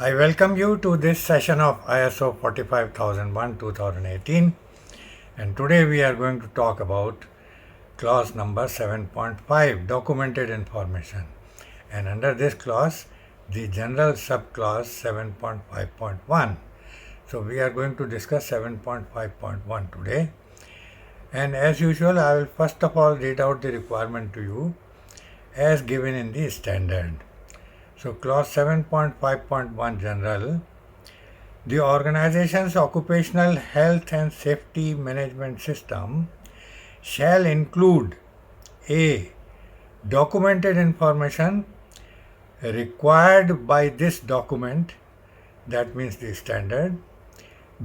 I welcome you to this session of ISO 45001 2018, and today we are going to talk about clause number 7.5, documented information, and under this clause the general subclause 7.5.1. So we are going to discuss 7.5.1 today, and as usual I will first of all read out the requirement to you as given in the standard. So clause 7.5.1 general, the organization's occupational health and safety management system shall include A. Documented information required by this document, that means the standard.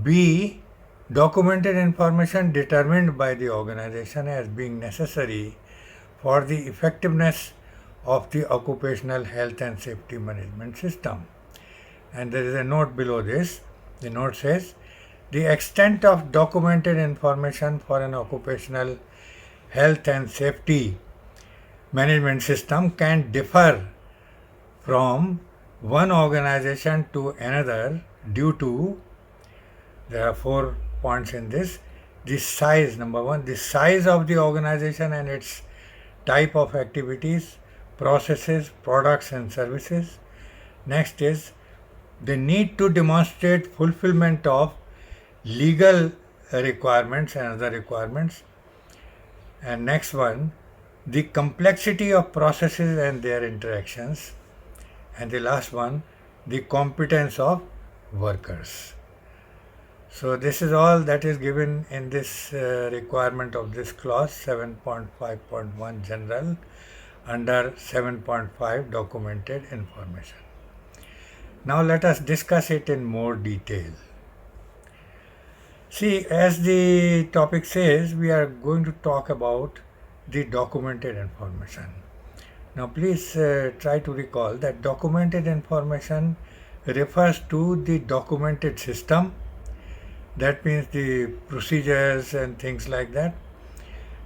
B. Documented information determined by the organization as being necessary for the effectiveness of the occupational health and safety management system. And there is a note below this. The note says, the extent of documented information for an occupational health and safety management system can differ from one organization to another due to, there are 4 points in this, the size, number 1, the size of the organization and its type of activities, processes, products and services. Next is the need to demonstrate fulfillment of legal requirements and other requirements. And next one, the complexity of processes and their interactions. And the last one, the competence of workers. So this is all that is given in this requirement of this clause 7.5.1 general under 7.5 documented information. Now let us discuss it in more detail. See, as the topic says, we are going to talk about the documented information. Now please try to recall that documented information refers to the documented system. That means the procedures and things like that,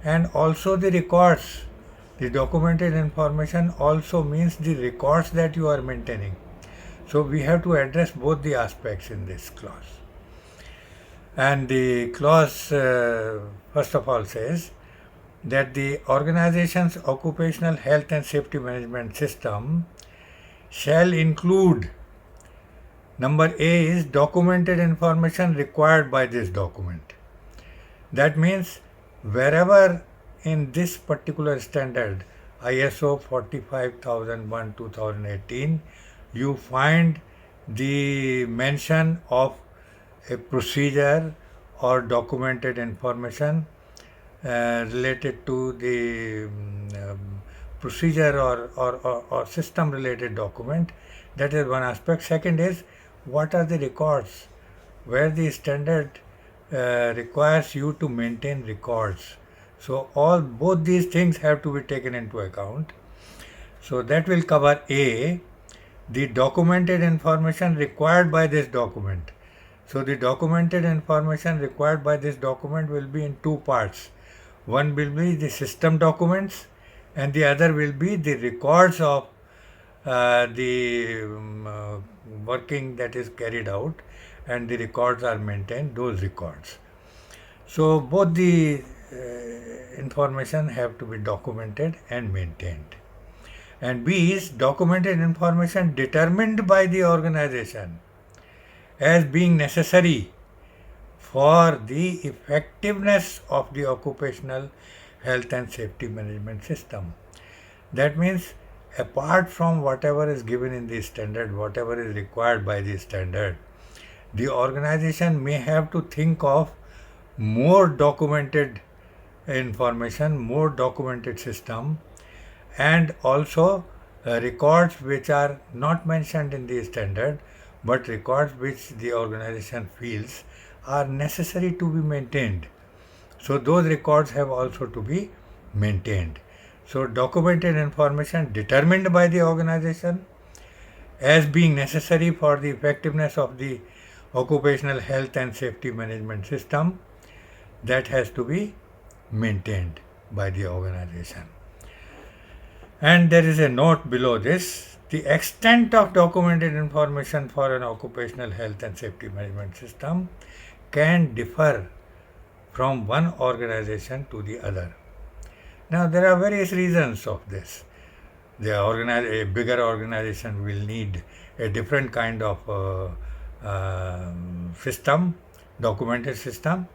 and also the records. The documented information also means the records that you are maintaining. So we have to address both the aspects in this clause. And the clause first of all says that the organization's occupational health and safety management system shall include, number A is documented information required by this document. That means wherever in this particular standard ISO 45001 2018 you find the mention of a procedure or documented information related to the procedure or system related document, that is one aspect. Second is, what are the records, where the standard requires you to maintain records. So both these things have to be taken into account. So that will cover A, the documented information required by this document. So the documented information required by this document will be in 2 parts. One will be the system documents and the other will be the records of the working that is carried out, and the records are maintained, those records. So both the information have to be documented and maintained. And B is documented information determined by the organization as being necessary for the effectiveness of the occupational health and safety management system. That means apart from whatever is given in the standard, whatever is required by the standard, the organization may have to think of more documented information, more documented system, and also records which are not mentioned in the standard but records which the organization feels are necessary to be maintained. So those records have also to be maintained. So documented information determined by the organization as being necessary for the effectiveness of the occupational health and safety management system, that has to be maintained by the organization. And there is a note below this The extent of documented information for an occupational health and safety management system can differ from one organization to the other. Now, there are various reasons of this. A bigger organization will need a different kind of system, documented system,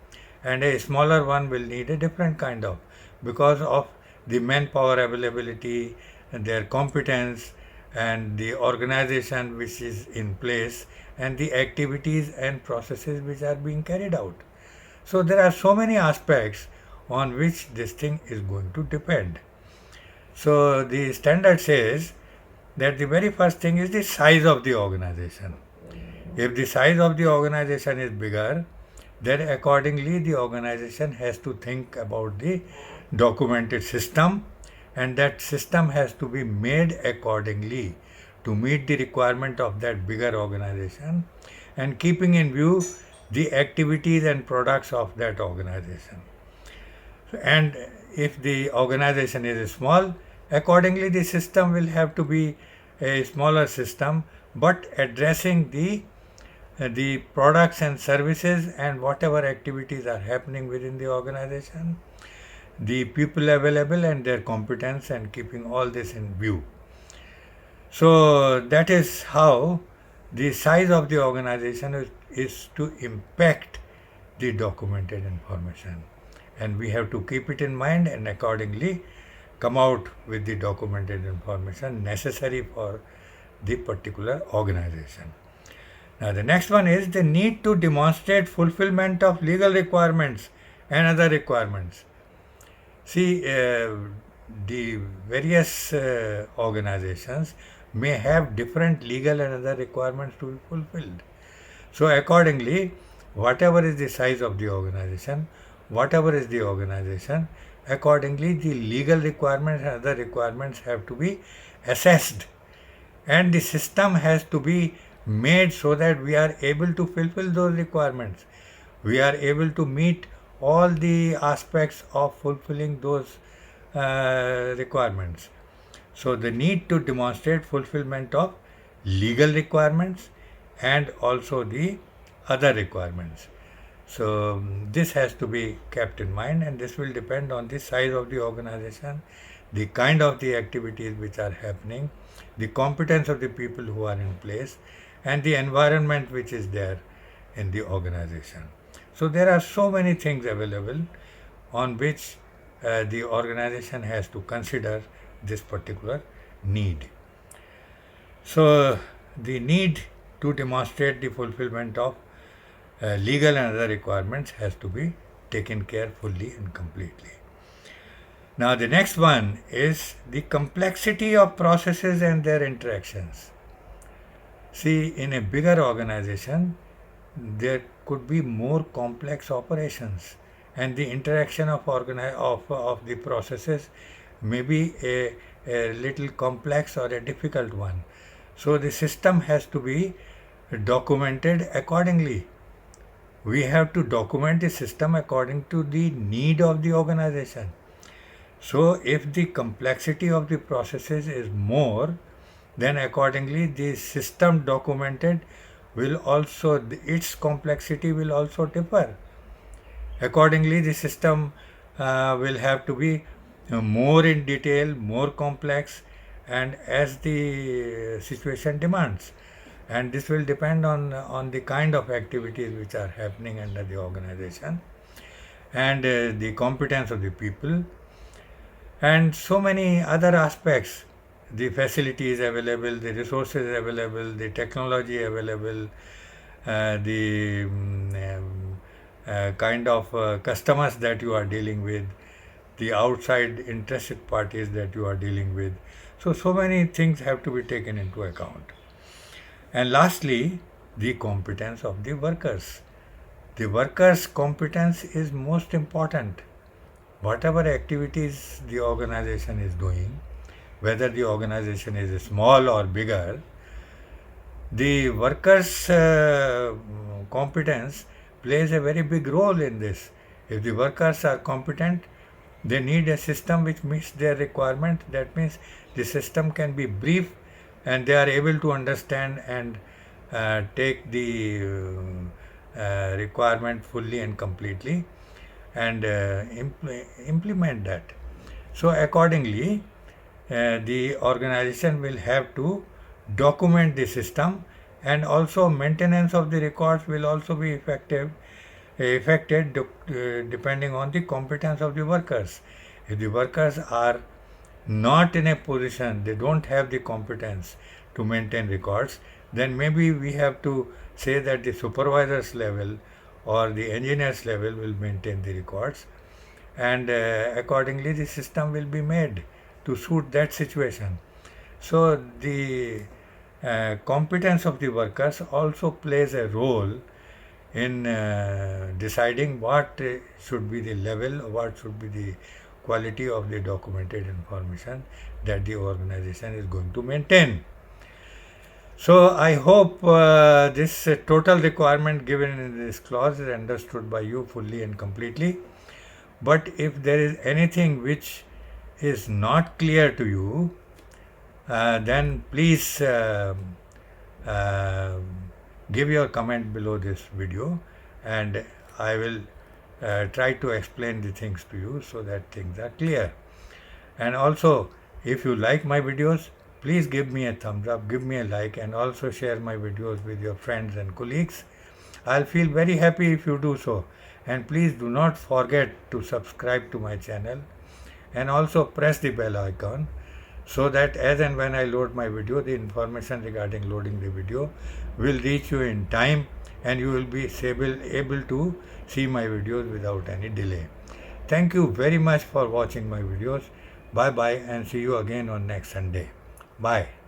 and a smaller one will need a different kind of, because of the manpower availability, and their competence, and the organization which is in place, and the activities and processes which are being carried out. So there are so many aspects on which this thing is going to depend. So the standard says that the very first thing is the size of the organization. If the size of the organization is bigger, then accordingly the organization has to think about the documented system, and that system has to be made accordingly to meet the requirement of that bigger organization, and keeping in view the activities and products of that organization. And if the organization is small, accordingly the system will have to be a smaller system, but addressing the products and services and whatever activities are happening within the organization, the people available and their competence, and keeping all this in view. So that is how the size of the organization is to impact the documented information, and we have to keep it in mind and accordingly come out with the documented information necessary for the particular organization. Now, the next one is the need to demonstrate fulfillment of legal requirements and other requirements. See, the various organizations may have different legal and other requirements to be fulfilled. So, accordingly, whatever is the size of the organization, accordingly, the legal requirements and other requirements have to be assessed, and the system has to be made so that we are able to fulfill those requirements. We are able to meet all the aspects of fulfilling those requirements. So, the need to demonstrate fulfillment of legal requirements and also the other requirements. So, this has to be kept in mind, and this will depend on the size of the organization, the kind of the activities which are happening, the competence of the people who are in place, and the environment which is there in the organization. So, there are so many things available on which the organization has to consider this particular need. So, the need to demonstrate the fulfillment of legal and other requirements has to be taken care fully and completely. Now, the next one is the complexity of processes and their interactions. See, in a bigger organization, there could be more complex operations, and the interaction of the processes may be a little complex or a difficult one. So, the system has to be documented accordingly. We have to document the system according to the need of the organization. So, if the complexity of the processes is more, then accordingly the system documented will also, its complexity will also differ. Accordingly, the system will have to be more in detail, more complex, and as the situation demands. And this will depend on the kind of activities which are happening under the organization, and the competence of the people, and so many other aspects, the facilities available, the resources available, the technology available, the kind of customers that you are dealing with, the outside interested parties that you are dealing with. So many things have to be taken into account. And lastly, the competence of the workers. The workers' competence is most important. Whatever activities the organization is doing, whether the organization is small or bigger, the workers' competence plays a very big role in this. If the workers are competent, they need a system which meets their requirement. That means the system can be brief and they are able to understand and take the requirement fully and completely and implement that. So accordingly, the organization will have to document the system, and also maintenance of the records will also be affected depending on the competence of the workers. If the workers are not in a position, they don't have the competence to maintain records, then maybe we have to say that the supervisors level or the engineers level will maintain the records, and accordingly the system will be made to suit that situation. So the competence of the workers also plays a role in deciding what should be the level, what should be the quality of the documented information that the organization is going to maintain. So I hope this total requirement given in this clause is understood by you fully and completely. But if there is anything which is not clear to you, then please uh, give your comment below this video, and I will try to explain the things to you so that things are clear. And also, if you like my videos, please give me a thumbs up, give me a like, and also share my videos with your friends and colleagues. I'll feel very happy if you do so. And please do not forget to subscribe to my channel and also press the bell icon so that as and when I load my video, the information regarding loading the video will reach you in time and you will be able to see my videos without any delay. Thank you very much for watching my videos. Bye bye, and see you again on next Sunday. Bye.